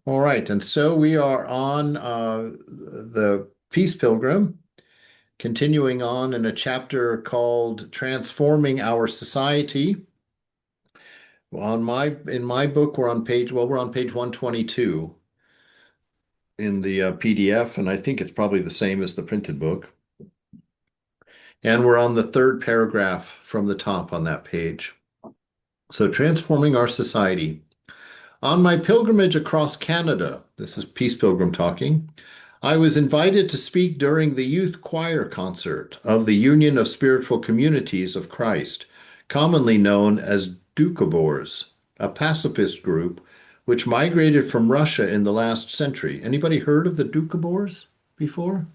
All right, and so we are on the Peace Pilgrim, continuing on in a chapter called Transforming Our Society. In my book, we're on page 122 in the PDF, and I think it's probably the same as the printed book. And we're on the third paragraph from the top on that page. So, transforming our society. On my pilgrimage across Canada, this is Peace Pilgrim talking. I was invited to speak during the youth choir concert of the Union of Spiritual Communities of Christ, commonly known as Doukhobors, a pacifist group which migrated from Russia in the last century. Anybody heard of the Doukhobors before?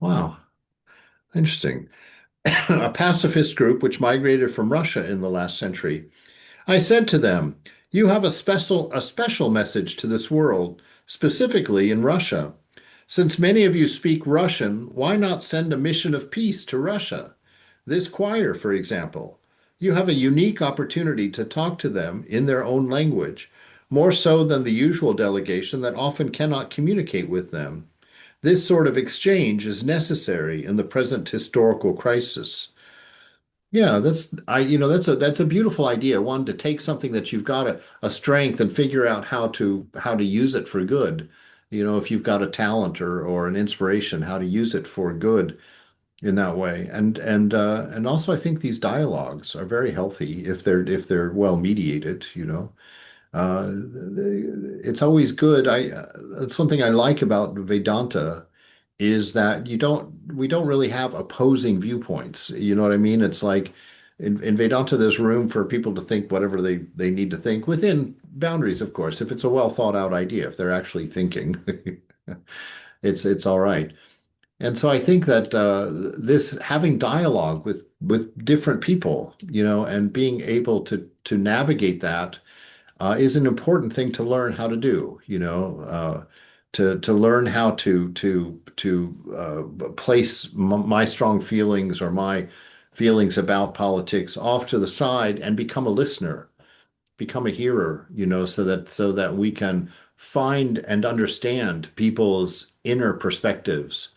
Wow, interesting. A pacifist group which migrated from Russia in the last century. I said to them, "You have a special message to this world, specifically in Russia. Since many of you speak Russian, why not send a mission of peace to Russia? This choir, for example. You have a unique opportunity to talk to them in their own language, more so than the usual delegation that often cannot communicate with them. This sort of exchange is necessary in the present historical crisis." Yeah, that's a beautiful idea. One, to take something that you've got a strength and figure out how to use it for good. If you've got a talent or an inspiration, how to use it for good in that way. And also I think these dialogues are very healthy if they're well mediated. Uh, it's always good. That's one thing I like about Vedanta is that we don't really have opposing viewpoints. You know what I mean? It's like in Vedanta, there's room for people to think whatever they need to think within boundaries, of course. If it's a well thought out idea, if they're actually thinking, it's all right. And so I think that this having dialogue with different people, and being able to navigate that is an important thing to learn how to do, to learn how to place my strong feelings or my feelings about politics off to the side and become a listener, become a hearer, so that we can find and understand people's inner perspectives,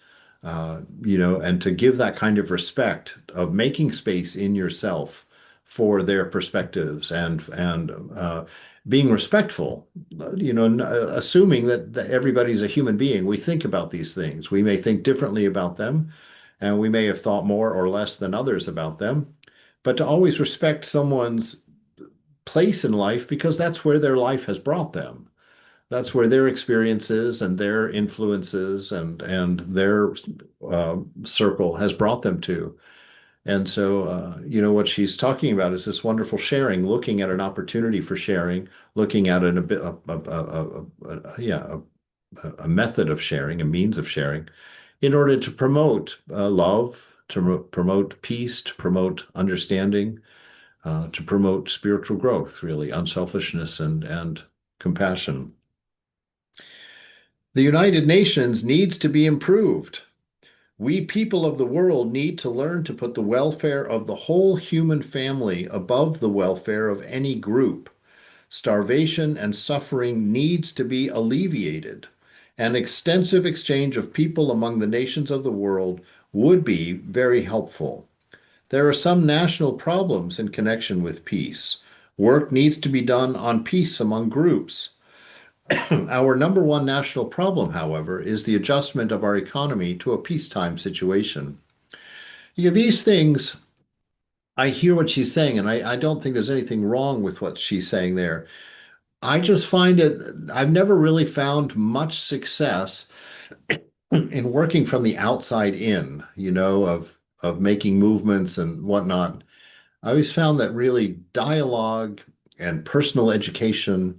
and to give that kind of respect of making space in yourself for their perspectives and being respectful, assuming that everybody's a human being. We think about these things. We may think differently about them, and we may have thought more or less than others about them, but to always respect someone's place in life because that's where their life has brought them. That's where their experiences and their influences and their circle has brought them to. And so, what she's talking about is this wonderful sharing, looking at an opportunity for sharing, looking at an, a bit, yeah, a method of sharing, a means of sharing, in order to promote love, to promote peace, to promote understanding, to promote spiritual growth, really, unselfishness and compassion. The United Nations needs to be improved. We people of the world need to learn to put the welfare of the whole human family above the welfare of any group. Starvation and suffering needs to be alleviated. An extensive exchange of people among the nations of the world would be very helpful. There are some national problems in connection with peace. Work needs to be done on peace among groups. Our number one national problem, however, is the adjustment of our economy to a peacetime situation. These things, I hear what she's saying, and I don't think there's anything wrong with what she's saying there. I just find I've never really found much success in working from the outside in, of making movements and whatnot. I always found that really dialogue and personal education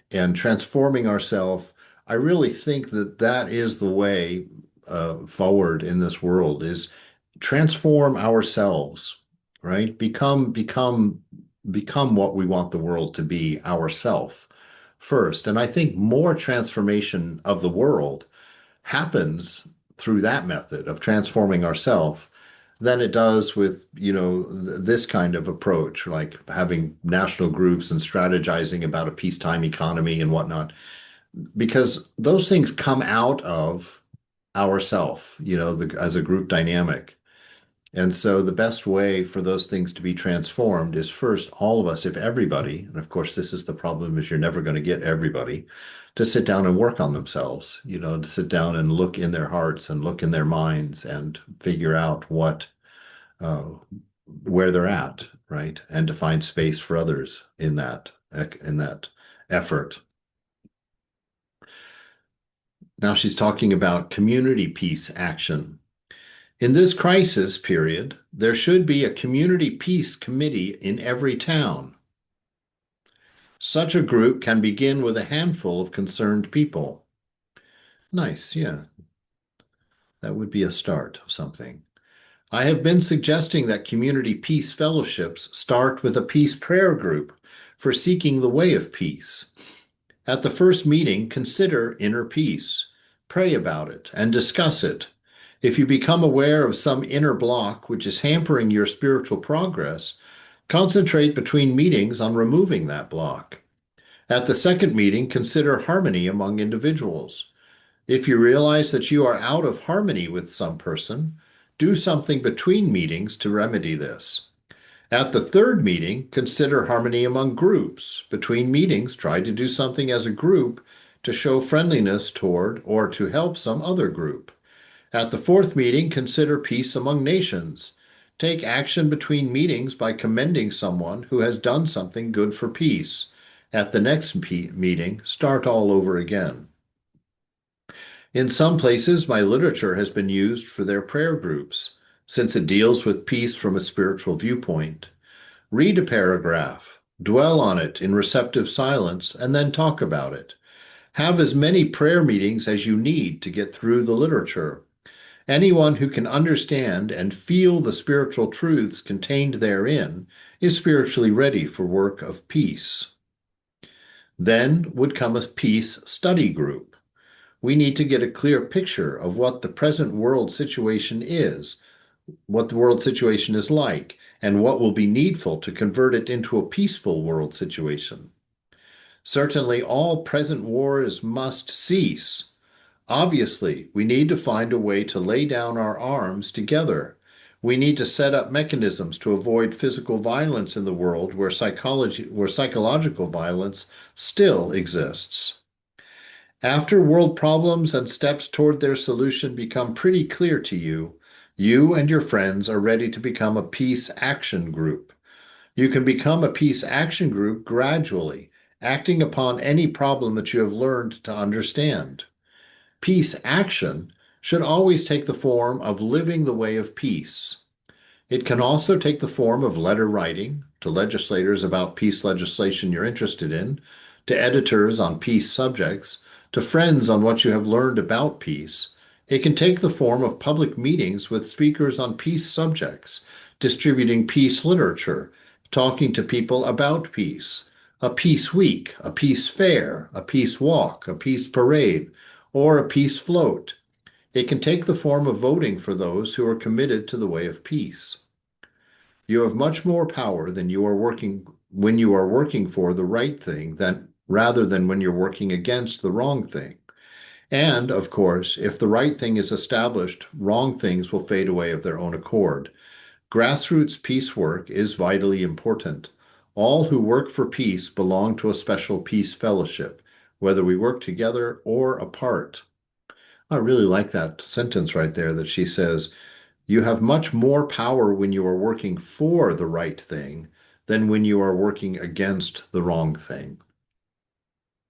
and transforming ourselves, I really think that that is the way forward in this world is transform ourselves, right? Become what we want the world to be ourself first. And I think more transformation of the world happens through that method of transforming ourselves than it does with, this kind of approach, like having national groups and strategizing about a peacetime economy and whatnot. because those things come out of ourself, as a group dynamic. And so the best way for those things to be transformed is first all of us, if everybody, and of course this is the problem is you're never going to get everybody to sit down and work on themselves, to sit down and look in their hearts and look in their minds and figure out uh, where they're at, right? And to find space for others in that effort. Now she's talking about community peace action. In this crisis period, there should be a community peace committee in every town. Such a group can begin with a handful of concerned people. Nice, yeah, that would be a start of something. I have been suggesting that community peace fellowships start with a peace prayer group for seeking the way of peace. At the first meeting, consider inner peace, pray about it, and discuss it. If you become aware of some inner block which is hampering your spiritual progress, concentrate between meetings on removing that block. At the second meeting, consider harmony among individuals. If you realize that you are out of harmony with some person, do something between meetings to remedy this. At the third meeting, consider harmony among groups. Between meetings, try to do something as a group to show friendliness toward or to help some other group. At the fourth meeting, consider peace among nations. Take action between meetings by commending someone who has done something good for peace. At the next meeting, start all over again. In some places, my literature has been used for their prayer groups, since it deals with peace from a spiritual viewpoint. Read a paragraph, dwell on it in receptive silence, and then talk about it. Have as many prayer meetings as you need to get through the literature. Anyone who can understand and feel the spiritual truths contained therein is spiritually ready for work of peace. Then would come a peace study group. We need to get a clear picture of what the present world situation is, what the world situation is like, and what will be needful to convert it into a peaceful world situation. Certainly, all present wars must cease. Obviously, we need to find a way to lay down our arms together. We need to set up mechanisms to avoid physical violence in the world where psychological violence still exists. After world problems and steps toward their solution become pretty clear to you, you and your friends are ready to become a peace action group. You can become a peace action group gradually, acting upon any problem that you have learned to understand. Peace action should always take the form of living the way of peace. It can also take the form of letter writing to legislators about peace legislation you're interested in, to editors on peace subjects, to friends on what you have learned about peace. It can take the form of public meetings with speakers on peace subjects, distributing peace literature, talking to people about peace, a peace week, a peace fair, a peace walk, a peace parade, or a peace float. It can take the form of voting for those who are committed to the way of peace. You have much more power than you are working when you are working for the right thing than rather than when you're working against the wrong thing. And of course, if the right thing is established, wrong things will fade away of their own accord. Grassroots peace work is vitally important. All who work for peace belong to a special peace fellowship, whether we work together or apart. I really like that sentence right there that she says, you have much more power when you are working for the right thing than when you are working against the wrong thing,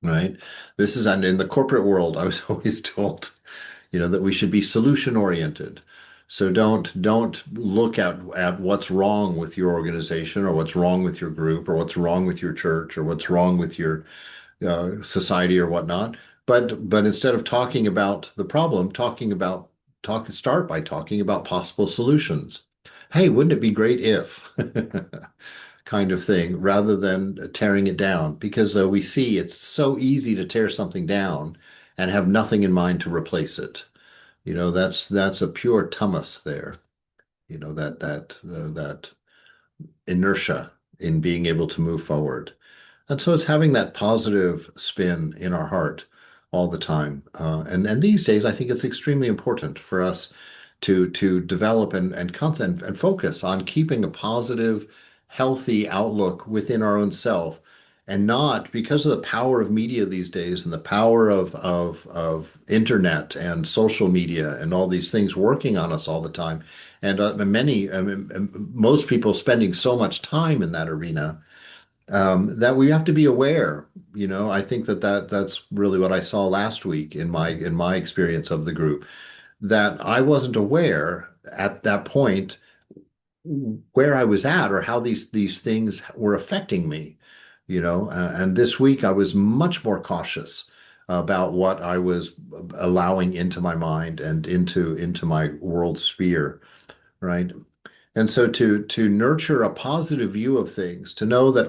right? This is, and in the corporate world, I was always told, that we should be solution oriented. So don't look at what's wrong with your organization or what's wrong with your group or what's wrong with your church or what's wrong with your society or whatnot. But instead of talking about the problem, start by talking about possible solutions. Hey, wouldn't it be great if kind of thing, rather than tearing it down? Because we see it's so easy to tear something down and have nothing in mind to replace it. That's a pure tummus there. That inertia in being able to move forward. And so it's having that positive spin in our heart all the time. And these days, I think it's extremely important for us to develop and concentrate and focus on keeping a positive, healthy outlook within our own self, and not because of the power of media these days and the power of internet and social media and all these things working on us all the time, and most people spending so much time in that arena that we have to be aware. I think that's really what I saw last week in my experience of the group, that I wasn't aware at that point where I was at or how these things were affecting me. And this week I was much more cautious about what I was allowing into my mind and into my world sphere, right? And so to nurture a positive view of things, to know that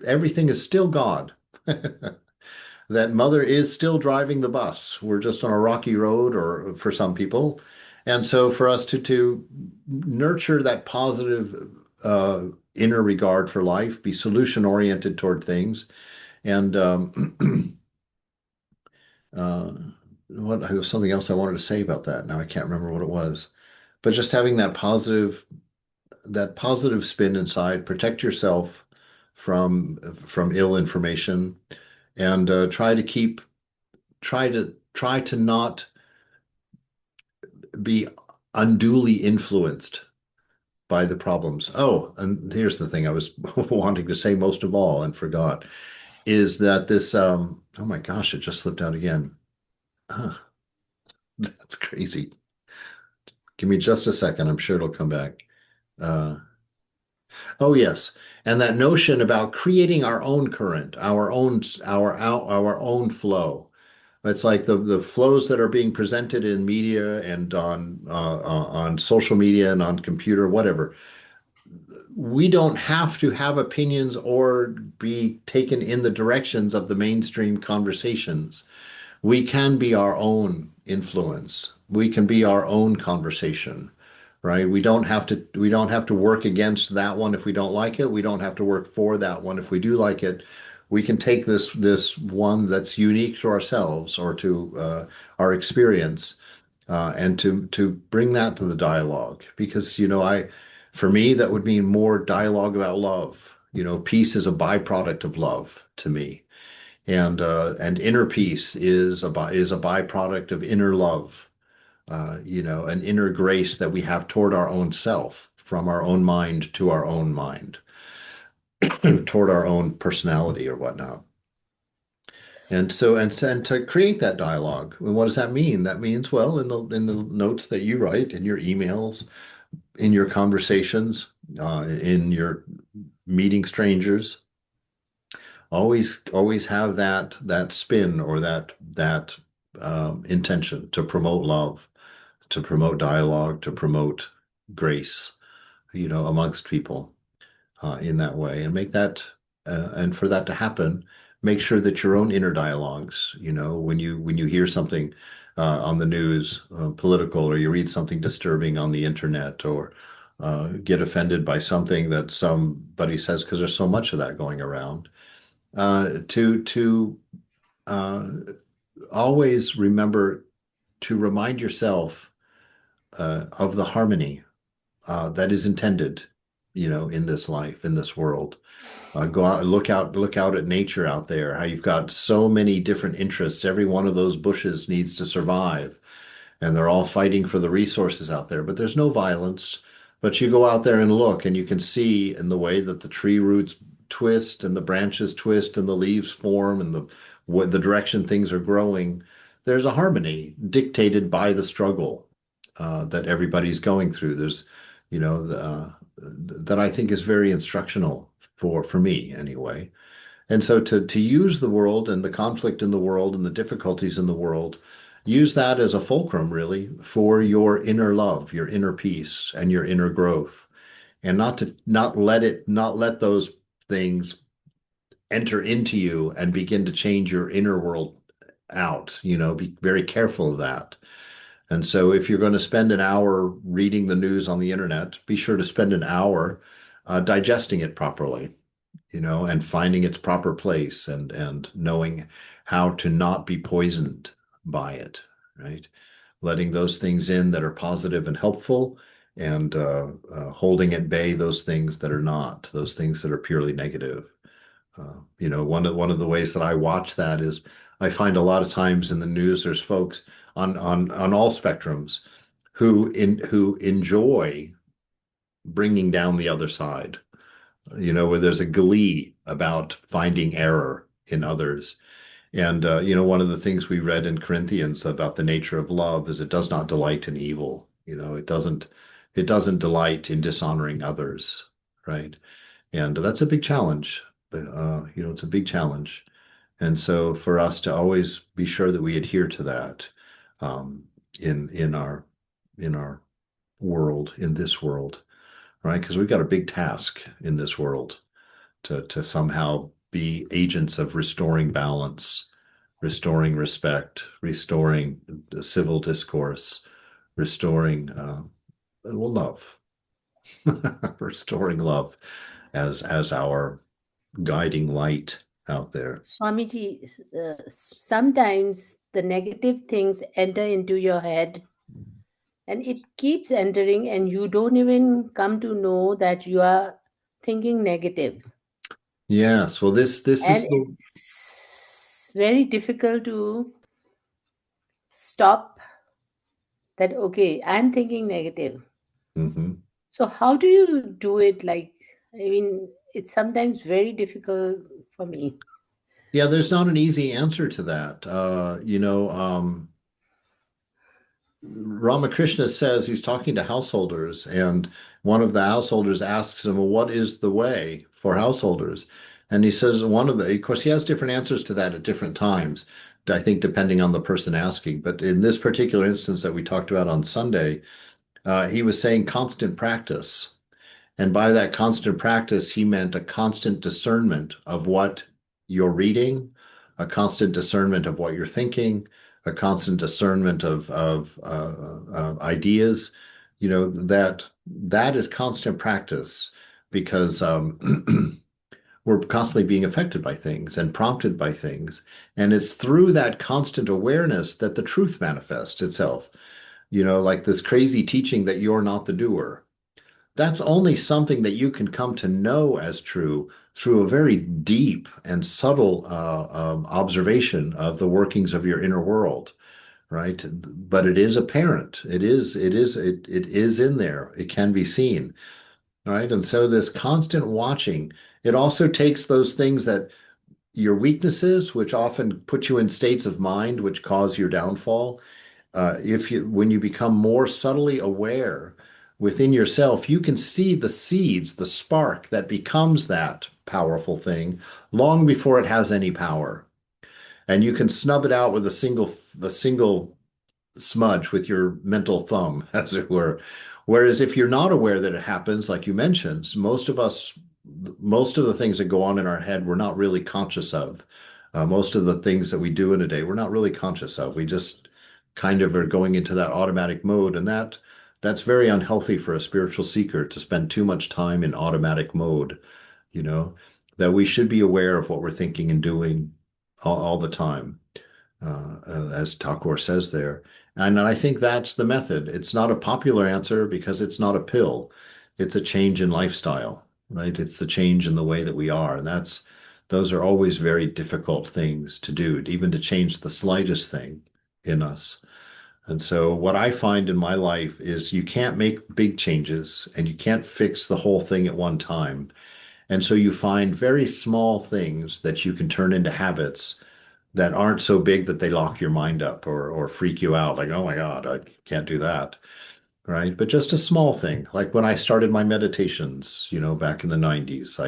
everything is still God, that Mother is still driving the bus. We're just on a rocky road, or for some people. And so for us to nurture that positive inner regard for life, be solution oriented toward things, and uh, there was something else I wanted to say about that. Now I can't remember what it was. But just having that positive spin inside, protect yourself from ill information, and try to not be unduly influenced by the problems. Oh, and here's the thing I was wanting to say most of all and forgot is that this oh my gosh, it just slipped out again. Ah, that's crazy. Give me just a second. I'm sure it'll come back. Uh, oh yes. And that notion about creating our own current, our own flow. It's like the flows that are being presented in media and on social media and on computer, whatever. We don't have to have opinions or be taken in the directions of the mainstream conversations. We can be our own influence. We can be our own conversation, right? We don't have to work against that one if we don't like it. We don't have to work for that one if we do like it. We can take this one that's unique to ourselves or to our experience, and to bring that to the dialogue. Because for me, that would mean more dialogue about love. Peace is a byproduct of love to me, and inner peace is a byproduct of inner love. An inner grace that we have toward our own self, from our own mind to our own mind, toward our own personality or whatnot. And to create that dialogue, and what does that mean? That means, well, in the notes that you write, in your emails, in your conversations, in your meeting strangers, always have that spin or that intention to promote love, to promote dialogue, to promote grace, amongst people, in that way, and and for that to happen, make sure that your own inner dialogues, when you hear something on the news, political, or you read something disturbing on the internet, or get offended by something that somebody says, because there's so much of that going around, to uh, always remember to remind yourself of the harmony that is intended, in this life, in this world. Go out, look out at nature out there, how you've got so many different interests. Every one of those bushes needs to survive, and they're all fighting for the resources out there, but there's no violence. But you go out there and look, and you can see in the way that the tree roots twist and the branches twist and the leaves form and the direction things are growing, there's a harmony dictated by the struggle that everybody's going through. There's, that I think is very instructional for me anyway. And so to use the world and the conflict in the world and the difficulties in the world, use that as a fulcrum really for your inner love, your inner peace, and your inner growth. And not let those things enter into you and begin to change your inner world out. Be very careful of that. And so if you're going to spend an hour reading the news on the internet, be sure to spend an hour digesting it properly. and finding its proper place and knowing how to not be poisoned by it, right? Letting those things in that are positive and helpful, and holding at bay those things that are not, those things that are purely negative. One of the ways that I watch that is I find a lot of times in the news there's folks on all spectrums who enjoy bringing down the other side. Where there's a glee about finding error in others. And one of the things we read in Corinthians about the nature of love is it does not delight in evil. It doesn't delight in dishonoring others, right? And that's a big challenge. It's a big challenge. And so for us to always be sure that we adhere to that, um, in our world, in this world, right? Because we've got a big task in this world to somehow be agents of restoring balance, restoring respect, restoring civil discourse, restoring love, restoring love as our guiding light out there. Swamiji, sometimes the negative things enter into your head and it keeps entering, and you don't even come to know that you are thinking negative. Yes, well, this And is the it's very difficult to stop that, okay, I'm thinking negative. Mhm. So, how do you do it? Like, I mean, it's sometimes very difficult for me. Yeah, there's not an easy answer to that. Ramakrishna says he's talking to householders, and one of the householders asks him, "Well, what is the way for householders?" And he says of course, he has different answers to that at different times, I think, depending on the person asking. But in this particular instance that we talked about on Sunday, he was saying constant practice. And by that constant practice, he meant a constant discernment of what you're reading, a constant discernment of what you're thinking, a constant discernment of ideas. That is constant practice because we're constantly being affected by things and prompted by things. And it's through that constant awareness that the truth manifests itself. Like this crazy teaching that you're not the doer, that's only something that you can come to know as true through a very deep and subtle observation of the workings of your inner world, right? But it is apparent. It is in there. It can be seen, right? And so this constant watching, it also takes those things that your weaknesses, which often put you in states of mind which cause your downfall, when you become more subtly aware within yourself, you can see the seeds, the spark that becomes that powerful thing long before it has any power. And you can snub it out with a single smudge with your mental thumb, as it were. Whereas if you're not aware that it happens, like you mentioned, most of the things that go on in our head, we're not really conscious of. Most of the things that we do in a day, we're not really conscious of. We just kind of are going into that automatic mode, and that's very unhealthy for a spiritual seeker to spend too much time in automatic mode, you know, that we should be aware of what we're thinking and doing all the time, as Thakur says there. And I think that's the method. It's not a popular answer because it's not a pill. It's a change in lifestyle, right? It's the change in the way that we are. And those are always very difficult things to do, even to change the slightest thing in us. And so what I find in my life is you can't make big changes and you can't fix the whole thing at one time. And so you find very small things that you can turn into habits that aren't so big that they lock your mind up or freak you out, like, oh my God, I can't do that. Right. But just a small thing, like when I started my meditations, back in the 90s,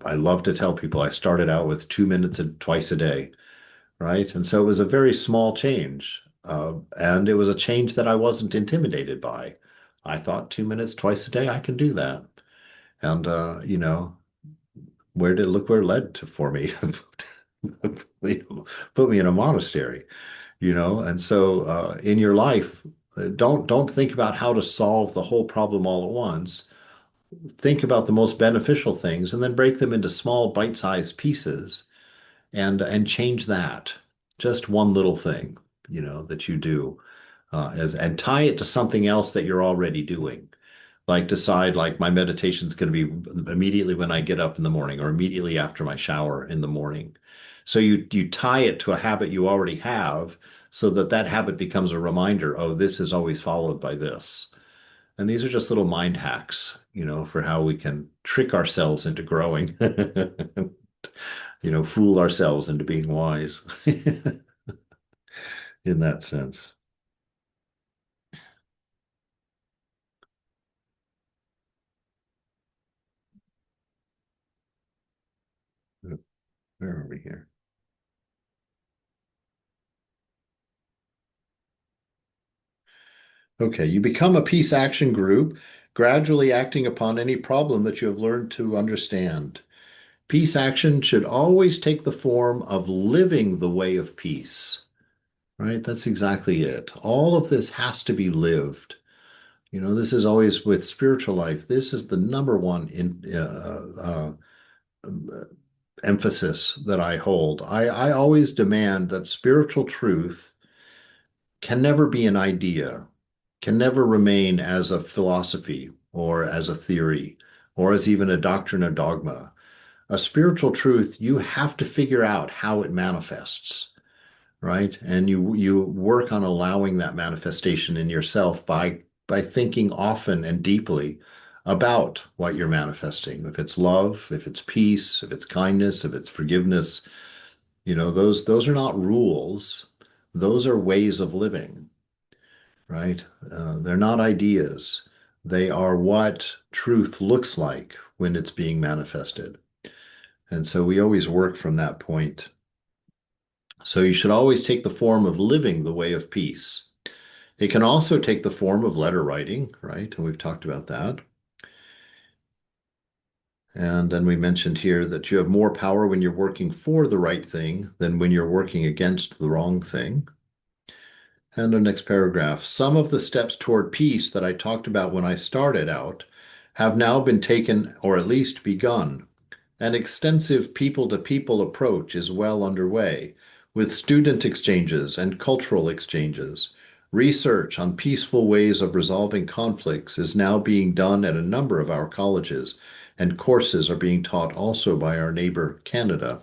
I love to tell people I started out with 2 minutes twice a day. Right. And so it was a very small change. And it was a change that I wasn't intimidated by. I thought 2 minutes twice a day, I can do that. And, where it led to for me. Put me in a monastery, and so in your life, don't think about how to solve the whole problem all at once. think about the most beneficial things and then break them into small bite-sized pieces and change that. Just one little thing, that you do as and tie it to something else that you're already doing. Like decide like my meditation is going to be immediately when I get up in the morning or immediately after my shower in the morning. So you tie it to a habit you already have so that that habit becomes a reminder, oh, this is always followed by this. And these are just little mind hacks, for how we can trick ourselves into growing, fool ourselves into being wise in that sense. Where are we here? Okay, you become a peace action group, gradually acting upon any problem that you have learned to understand. Peace action should always take the form of living the way of peace, right? That's exactly it. All of this has to be lived. This is always with spiritual life. This is the number one emphasis that I hold. I always demand that spiritual truth can never be an idea, can never remain as a philosophy or as a theory or as even a doctrine or dogma. A spiritual truth, you have to figure out how it manifests, right? And you work on allowing that manifestation in yourself by thinking often and deeply about what you're manifesting. If it's love, if it's peace, if it's kindness, if it's forgiveness, those are not rules. Those are ways of living, right? They're not ideas. They are what truth looks like when it's being manifested. And so we always work from that point. So you should always take the form of living the way of peace. It can also take the form of letter writing, right? And we've talked about that. And then we mentioned here that you have more power when you're working for the right thing than when you're working against the wrong thing. And the next paragraph, some of the steps toward peace that I talked about when I started out have now been taken or at least begun. An extensive people-to-people approach is well underway, with student exchanges and cultural exchanges. Research on peaceful ways of resolving conflicts is now being done at a number of our colleges, and courses are being taught also by our neighbor, Canada.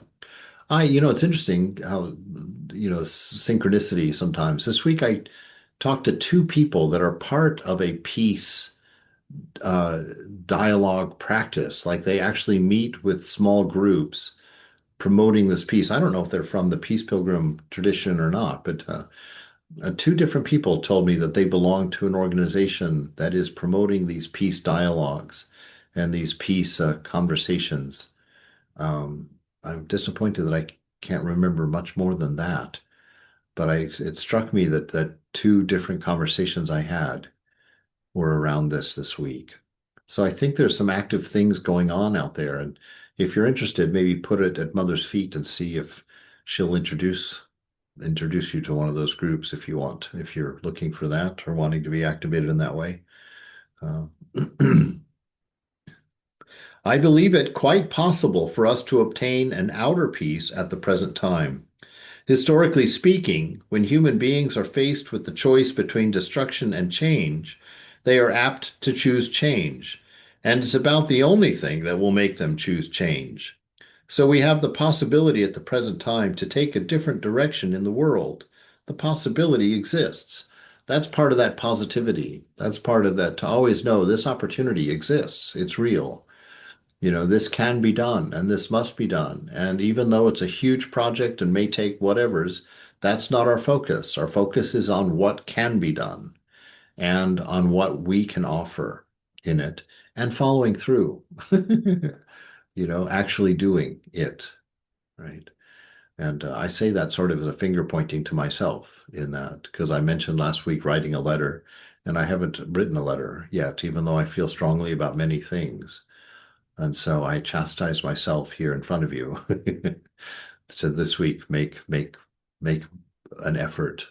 It's interesting how, synchronicity sometimes. This week I talked to two people that are part of a peace uh, dialogue practice. Like they actually meet with small groups promoting this peace. I don't know if they're from the Peace Pilgrim tradition or not, but two different people told me that they belong to an organization that is promoting these peace dialogues and these peace conversations. Um, I'm disappointed that I can't remember much more than that, but it struck me that two different conversations I had were around this week. So I think there's some active things going on out there. And if you're interested, maybe put it at Mother's feet and see if she'll introduce you to one of those groups if you want, if you're looking for that or wanting to be activated in that way. Uh, I believe it quite possible for us to obtain an outer peace at the present time. Historically speaking, when human beings are faced with the choice between destruction and change, they are apt to choose change, and it's about the only thing that will make them choose change. So we have the possibility at the present time to take a different direction in the world. The possibility exists. That's part of that positivity. That's part of that to always know this opportunity exists. It's real. This can be done and this must be done. And even though it's a huge project and may take whatever's, that's not our focus. Our focus is on what can be done and on what we can offer in it and following through, actually doing it, right? And I say that sort of as a finger pointing to myself in that, because I mentioned last week writing a letter, and I haven't written a letter yet, even though I feel strongly about many things. And so I chastise myself here in front of you to this week make an effort,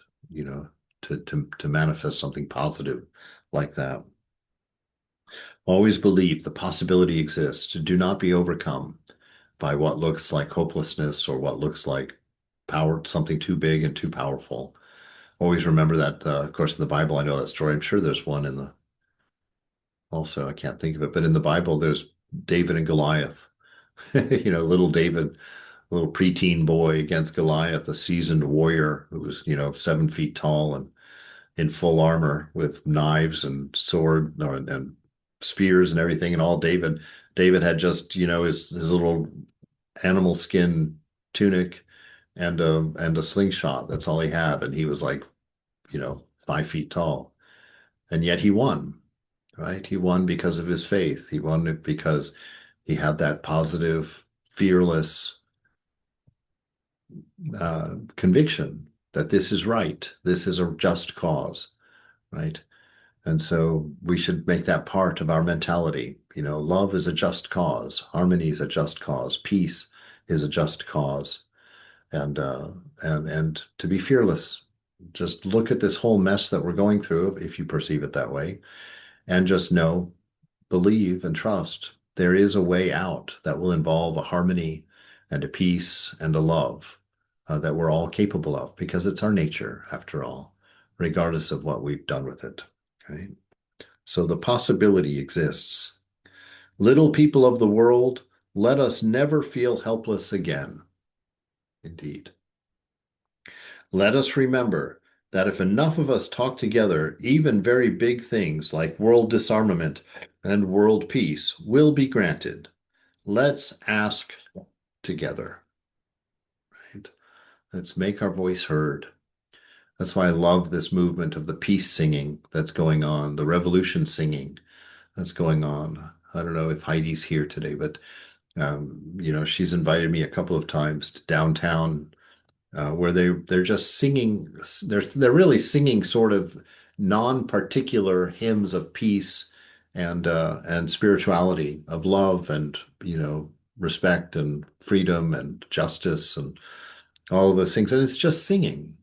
to manifest something positive like that. Always believe the possibility exists. Do not be overcome by what looks like hopelessness or what looks like power, something too big and too powerful. Always remember that, of course, in the Bible, I know that story. I'm sure there's one in the, also, I can't think of it, but in the Bible, there's David and Goliath. Little David, little preteen boy against Goliath, a seasoned warrior who was, 7 feet tall and in full armor with knives and sword and spears and everything. And all David had just, his little animal skin tunic and a slingshot. That's all he had. And he was like, 5 feet tall. And yet he won, right? He won because of his faith. He won it because he had that positive, fearless conviction that this is right. This is a just cause, right? And so we should make that part of our mentality. Love is a just cause. Harmony is a just cause. Peace is a just cause. And to be fearless. Just look at this whole mess that we're going through, if you perceive it that way, and just know, believe, and trust there is a way out that will involve a harmony and a peace and a love that we're all capable of because it's our nature, after all, regardless of what we've done with it. Right? So the possibility exists. Little people of the world, let us never feel helpless again. Indeed. Let us remember that if enough of us talk together, even very big things like world disarmament and world peace will be granted. Let's ask together, right? Let's make our voice heard. That's why I love this movement of the peace singing that's going on, the revolution singing that's going on. I don't know if Heidi's here today, but she's invited me a couple of times to downtown where they're just singing. They're really singing sort of non-particular hymns of peace and spirituality, of love and respect and freedom and justice and all of those things. And it's just singing.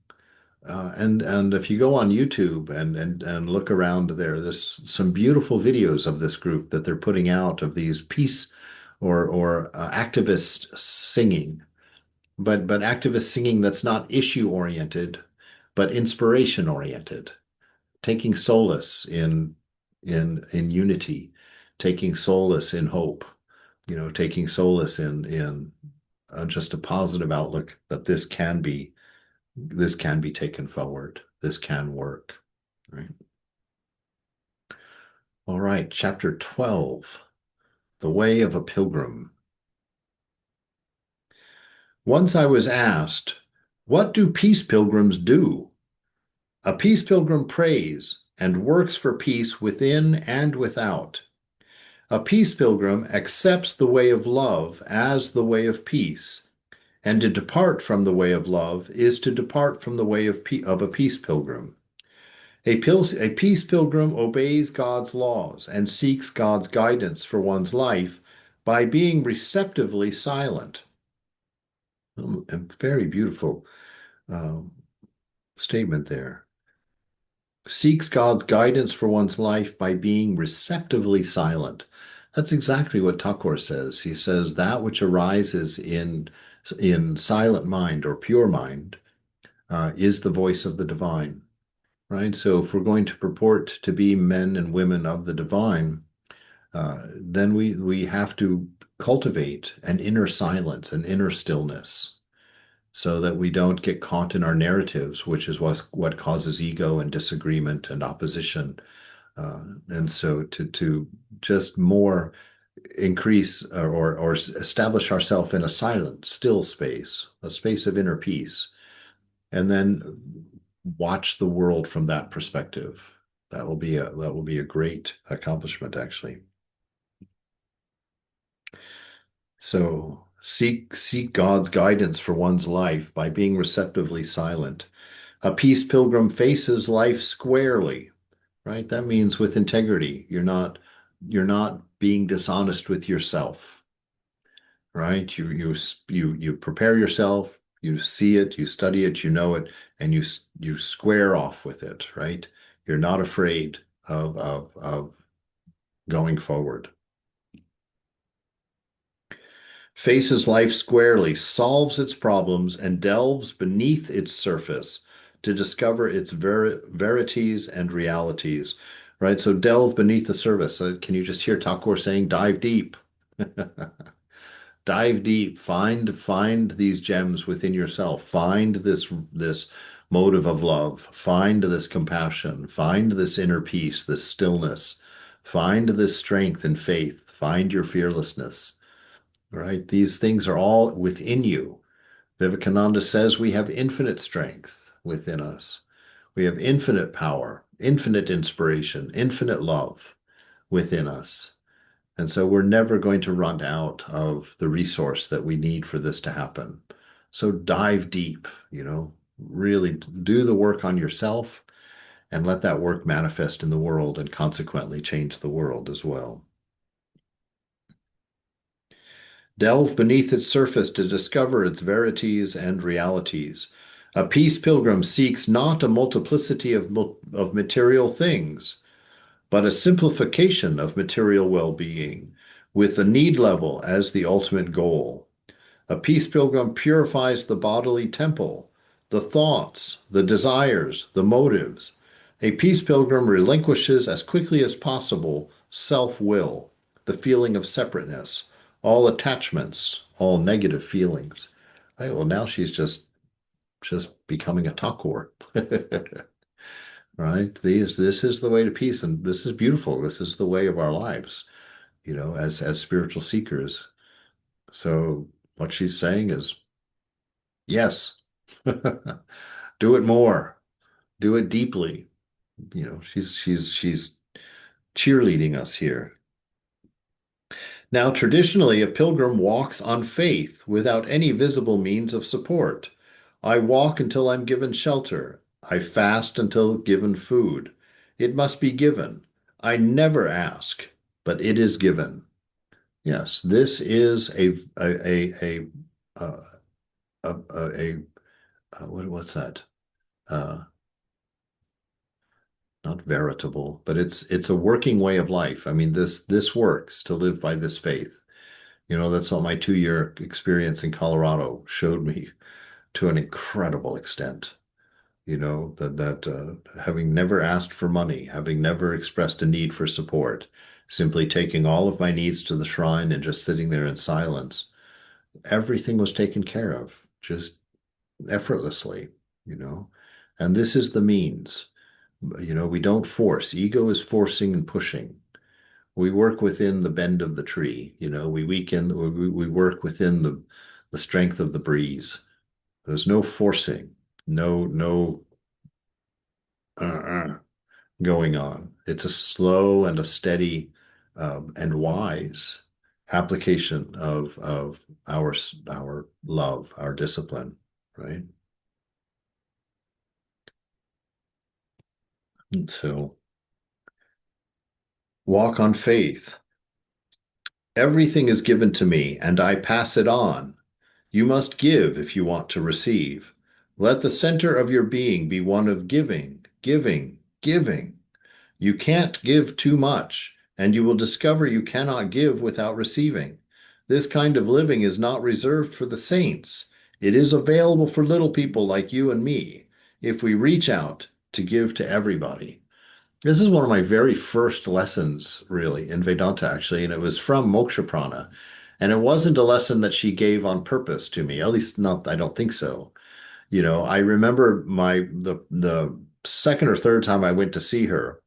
And if you go on YouTube and look around there, there's some beautiful videos of this group that they're putting out of these peace or activist singing, but activist singing that's not issue oriented, but inspiration oriented, taking solace in unity, taking solace in hope, taking solace in just a positive outlook that this can be taken forward. This can work. Right. All right. Chapter 12, The Way of a Pilgrim. Once I was asked, what do peace pilgrims do? A peace pilgrim prays and works for peace within and without. A peace pilgrim accepts the way of love as the way of peace, and to depart from the way of love is to depart from the way of a peace pilgrim. A peace pilgrim obeys God's laws and seeks God's guidance for one's life by being receptively silent. A very beautiful um, statement there. Seeks God's guidance for one's life by being receptively silent. That's exactly what Thakur says. He says that which arises in silent mind or pure mind is the voice of the divine. Right? So if we're going to purport to be men and women of the divine, then we have to cultivate an inner silence, an inner stillness, so that we don't get caught in our narratives, which is what causes ego and disagreement and opposition. And so to just more increase or establish ourselves in a silent, still space, a space of inner peace, and then watch the world from that perspective. That will be a great accomplishment, actually. So seek God's guidance for one's life by being receptively silent. A peace pilgrim faces life squarely, right? That means with integrity. You're not being dishonest with yourself, right? You prepare yourself, you see it, you study it, you know it, and you square off with it, right? You're not afraid of going forward. Faces life squarely, solves its problems, and delves beneath its surface to discover its verities and realities. Right? So delve beneath the surface. Can you just hear Thakur saying, dive deep? Dive deep. Find these gems within yourself. Find this motive of love. Find this compassion. Find this inner peace, this stillness. Find this strength and faith. Find your fearlessness. Right? These things are all within you. Vivekananda says we have infinite strength within us. We have infinite power, infinite inspiration, infinite love within us. And so we're never going to run out of the resource that we need for this to happen. So dive deep, really do the work on yourself and let that work manifest in the world and consequently change the world as well. Delve beneath its surface to discover its verities and realities. A peace pilgrim seeks not a multiplicity of material things, but a simplification of material well-being, with the need level as the ultimate goal. A peace pilgrim purifies the bodily temple, the thoughts, the desires, the motives. A peace pilgrim relinquishes as quickly as possible self-will, the feeling of separateness, all attachments, all negative feelings. Right, well, now she's just becoming a Thakur. Right? This is the way to peace, and this is beautiful. This is the way of our lives, as spiritual seekers. So what she's saying is, yes, do it more, do it deeply. She's cheerleading us here. Now, traditionally, a pilgrim walks on faith without any visible means of support. I walk until I'm given shelter. I fast until given food. It must be given. I never ask, but it is given. Yes, this is uh, what's that? Uh, Not veritable, but it's a working way of life. I mean, this works to live by this faith. That's what my 2 year experience in Colorado showed me to an incredible extent. That having never asked for money, having never expressed a need for support, simply taking all of my needs to the shrine and just sitting there in silence, everything was taken care of just effortlessly, you know. And this is the means. We don't force. Ego is forcing and pushing. We work within the bend of the tree. We work within the strength of the breeze. There's no forcing, no uh, going on. It's a slow and a steady and wise application of our love, our discipline, right? And so walk on faith. Everything is given to me, and I pass it on. You must give if you want to receive. Let the center of your being be one of giving, giving, giving. You can't give too much, and you will discover you cannot give without receiving. This kind of living is not reserved for the saints. It is available for little people like you and me if we reach out to give to everybody. This is one of my very first lessons, really, in Vedanta, actually, and it was from Moksha Prana. And it wasn't a lesson that she gave on purpose to me, at least not, I don't think so. I remember the second or third time I went to see her,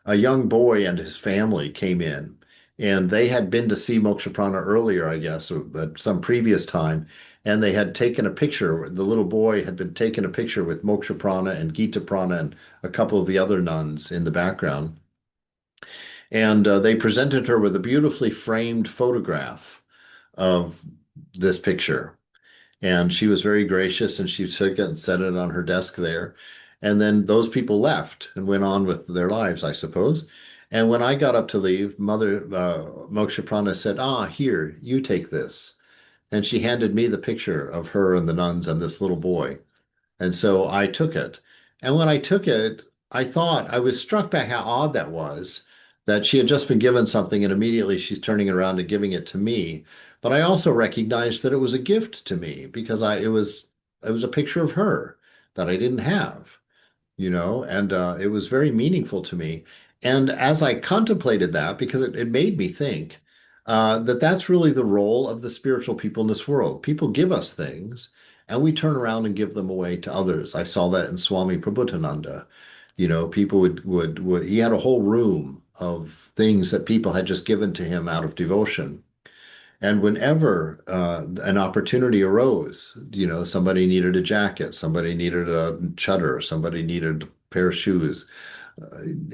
a young boy and his family came in, and they had been to see Mokshaprana earlier, I guess, or at some previous time, and they had taken a picture. The little boy had been taking a picture with Mokshaprana and Gita Prana and a couple of the other nuns in the background. And they presented her with a beautifully framed photograph of this picture. And she was very gracious and she took it and set it on her desk there. And then those people left and went on with their lives, I suppose. And when I got up to leave, Mother Moksha Prana said, "Ah, here, you take this." And she handed me the picture of her and the nuns and this little boy. And so I took it. And when I took it, I was struck by how odd that was that she had just been given something and immediately she's turning it around and giving it to me. But I also recognized that it was a gift to me because it was a picture of her that I didn't have, and it was very meaningful to me. And as I contemplated that, because it made me think that that's really the role of the spiritual people in this world. People give us things, and we turn around and give them away to others. I saw that in Swami Prabhupada. People would he had a whole room of things that people had just given to him out of devotion. And whenever an opportunity arose, somebody needed a jacket, somebody needed a chutter, somebody needed a pair of shoes,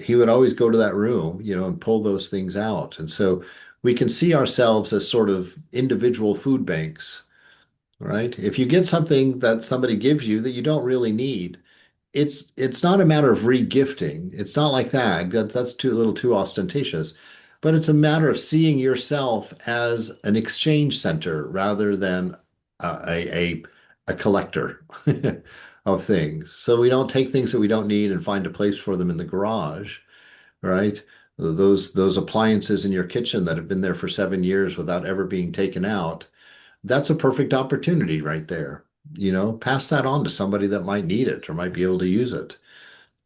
he would always go to that room, and pull those things out. And so we can see ourselves as sort of individual food banks, right? If you get something that somebody gives you that you don't really need, it's not a matter of re-gifting. It's not like that. That's too a little too ostentatious. But it's a matter of seeing yourself as an exchange center rather than a collector of things. So we don't take things that we don't need and find a place for them in the garage, right? Those appliances in your kitchen that have been there for 7 years without ever being taken out, that's a perfect opportunity right there. Pass that on to somebody that might need it or might be able to use it.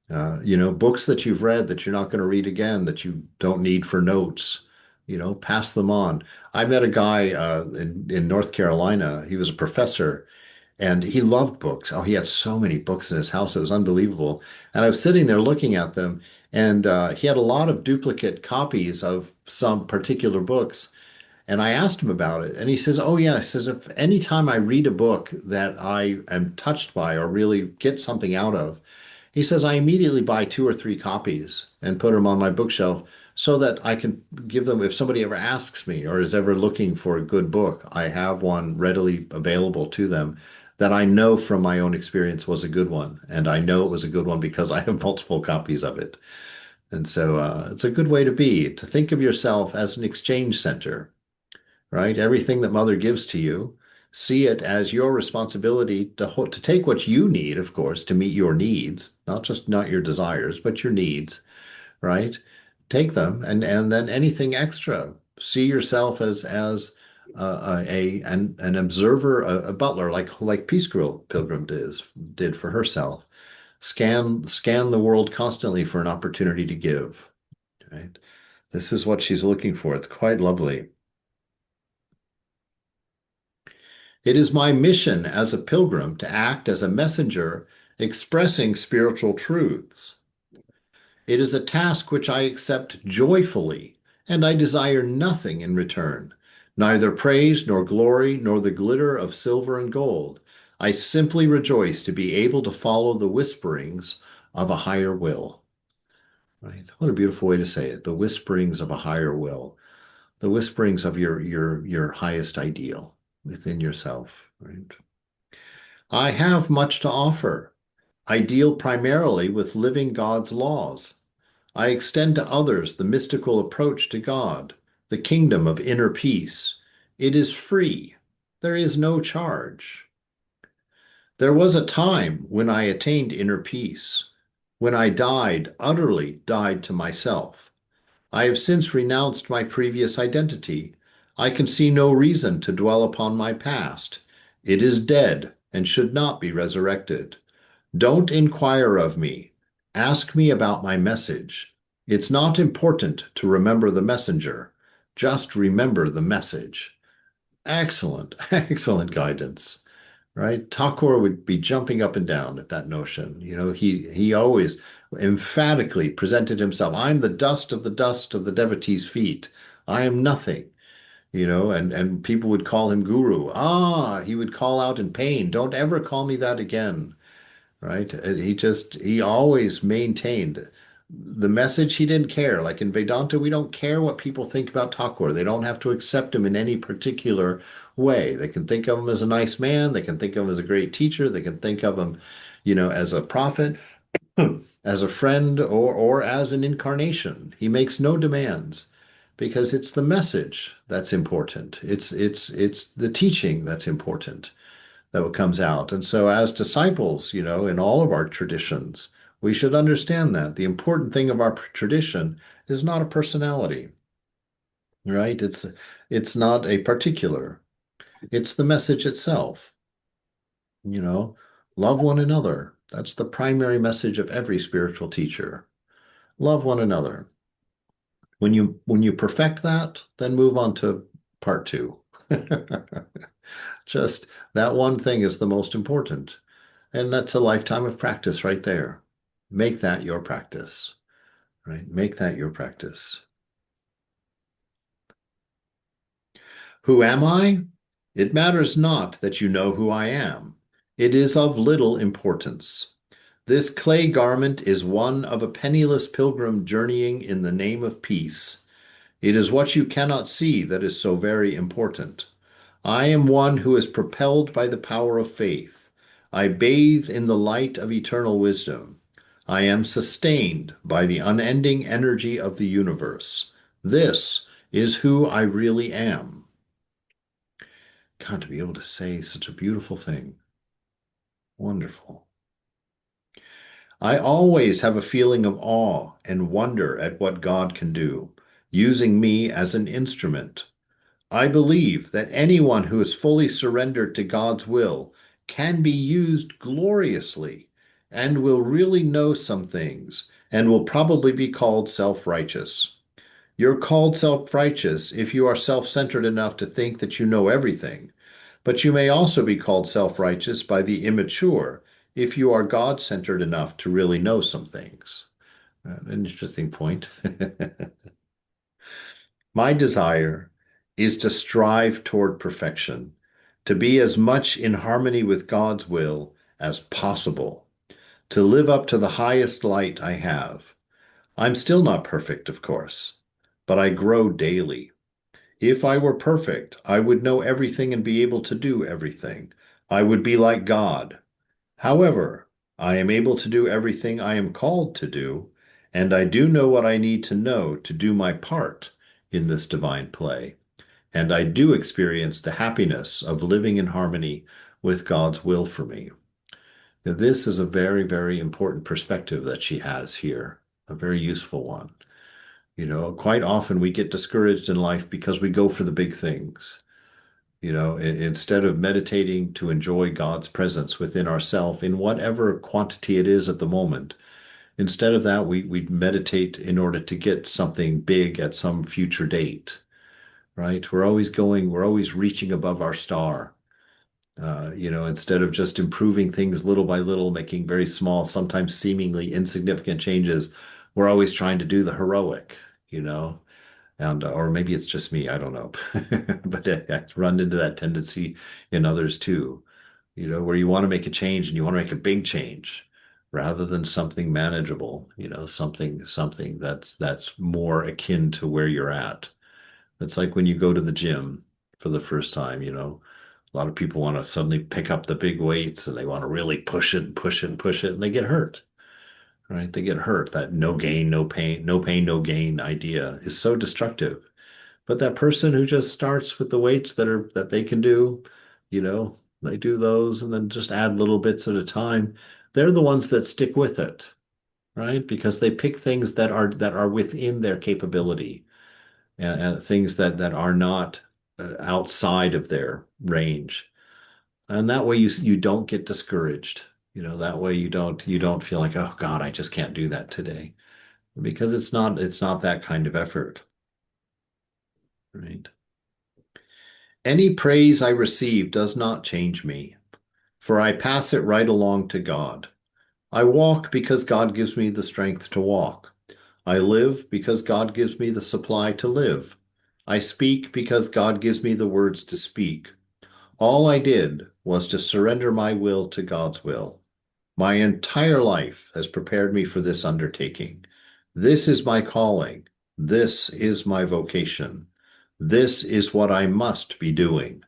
Books that you've read that you're not going to read again, that you don't need for notes, pass them on. I met a guy in North Carolina. He was a professor and he loved books. Oh, he had so many books in his house. It was unbelievable. And I was sitting there looking at them, and he had a lot of duplicate copies of some particular books. And I asked him about it, and he says, "Oh yeah," he says, "if anytime I read a book that I am touched by or really get something out of," he says, "I immediately buy two or three copies and put them on my bookshelf so that I can give them if somebody ever asks me or is ever looking for a good book, I have one readily available to them that I know from my own experience was a good one, and I know it was a good one because I have multiple copies of it." And so it's a good way to think of yourself as an exchange center, right? Everything that mother gives to you, see it as your responsibility to take what you need, of course, to meet your needs, not your desires, but your needs, right? Take them and then anything extra. See yourself as an observer, a butler, like Peace Pilgrim did for herself. Scan the world constantly for an opportunity to give, right? This is what she's looking for. It's quite lovely. It is my mission as a pilgrim to act as a messenger expressing spiritual truths. It is a task which I accept joyfully, and I desire nothing in return, neither praise nor glory nor the glitter of silver and gold. I simply rejoice to be able to follow the whisperings of a higher will. Right? What a beautiful way to say it. The whisperings of a higher will, the whisperings of your highest ideal within yourself, right? I have much to offer. I deal primarily with living God's laws. I extend to others the mystical approach to God, the kingdom of inner peace. It is free. There is no charge. There was a time when I attained inner peace, when I utterly died to myself. I have since renounced my previous identity. I can see no reason to dwell upon my past. It is dead and should not be resurrected. Don't inquire of me. Ask me about my message. It's not important to remember the messenger. Just remember the message. Excellent, excellent guidance, right? Thakur would be jumping up and down at that notion. He always emphatically presented himself. I'm the dust of the devotees' feet. I am nothing, and people would call him guru. Ah, he would call out in pain, don't ever call me that again, right? He always maintained the message. He didn't care. Like in Vedanta, we don't care what people think about Thakur. They don't have to accept him in any particular way. They can think of him as a nice man. They can think of him as a great teacher. They can think of him, as a prophet, as a friend, or as an incarnation. He makes no demands because it's the message that's important. It's the teaching that's important that comes out. And so, as disciples, in all of our traditions, we should understand that the important thing of our tradition is not a personality, right? It's not a particular. It's the message itself. You know, love one another. That's the primary message of every spiritual teacher. Love one another. When you perfect that, then move on to part two. Just that one thing is the most important. And that's a lifetime of practice right there. Make that your practice, right? Make that your practice. Who am I? It matters not that you know who I am. It is of little importance. This clay garment is one of a penniless pilgrim journeying in the name of peace. It is what you cannot see that is so very important. I am one who is propelled by the power of faith. I bathe in the light of eternal wisdom. I am sustained by the unending energy of the universe. This is who I really am. God, to be able to say such a beautiful thing. Wonderful. I always have a feeling of awe and wonder at what God can do, using me as an instrument. I believe that anyone who is fully surrendered to God's will can be used gloriously and will really know some things and will probably be called self-righteous. You're called self-righteous if you are self-centered enough to think that you know everything, but you may also be called self-righteous by the immature if you are God-centered enough to really know some things. An interesting point. My desire is to strive toward perfection, to be as much in harmony with God's will as possible, to live up to the highest light I have. I'm still not perfect, of course, but I grow daily. If I were perfect, I would know everything and be able to do everything. I would be like God. However, I am able to do everything I am called to do, and I do know what I need to know to do my part in this divine play. And I do experience the happiness of living in harmony with God's will for me. Now, this is a very, very important perspective that she has here, a very useful one. Quite often we get discouraged in life because we go for the big things. Instead of meditating to enjoy God's presence within ourself in whatever quantity it is at the moment, instead of that, we meditate in order to get something big at some future date, right? We're always reaching above our star. Instead of just improving things little by little, making very small, sometimes seemingly insignificant changes, we're always trying to do the heroic, you know, and or maybe it's just me, I don't know. But I run into that tendency in others too, where you want to make a change and you want to make a big change rather than something manageable, something that's more akin to where you're at. It's like when you go to the gym for the first time, a lot of people want to suddenly pick up the big weights and they want to really push it and push it and push it and they get hurt, right? They get hurt. That no gain, no pain, no pain, no gain idea is so destructive. But that person who just starts with the weights that they can do, they do those and then just add little bits at a time. They're the ones that stick with it, right? Because they pick things that are within their capability and things that are not outside of their range. And that way you don't get discouraged. That way you don't feel like, oh God, I just can't do that today. Because it's not that kind of effort, right? Any praise I receive does not change me, for I pass it right along to God. I walk because God gives me the strength to walk. I live because God gives me the supply to live. I speak because God gives me the words to speak. All I did was to surrender my will to God's will. My entire life has prepared me for this undertaking. This is my calling. This is my vocation. This is what I must be doing.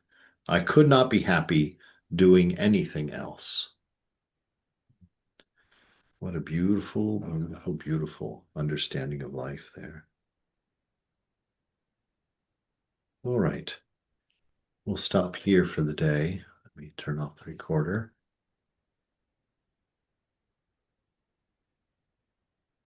I could not be happy doing anything else. What a beautiful, beautiful, beautiful understanding of life there. All right. We'll stop here for the day. Let me turn off the recorder.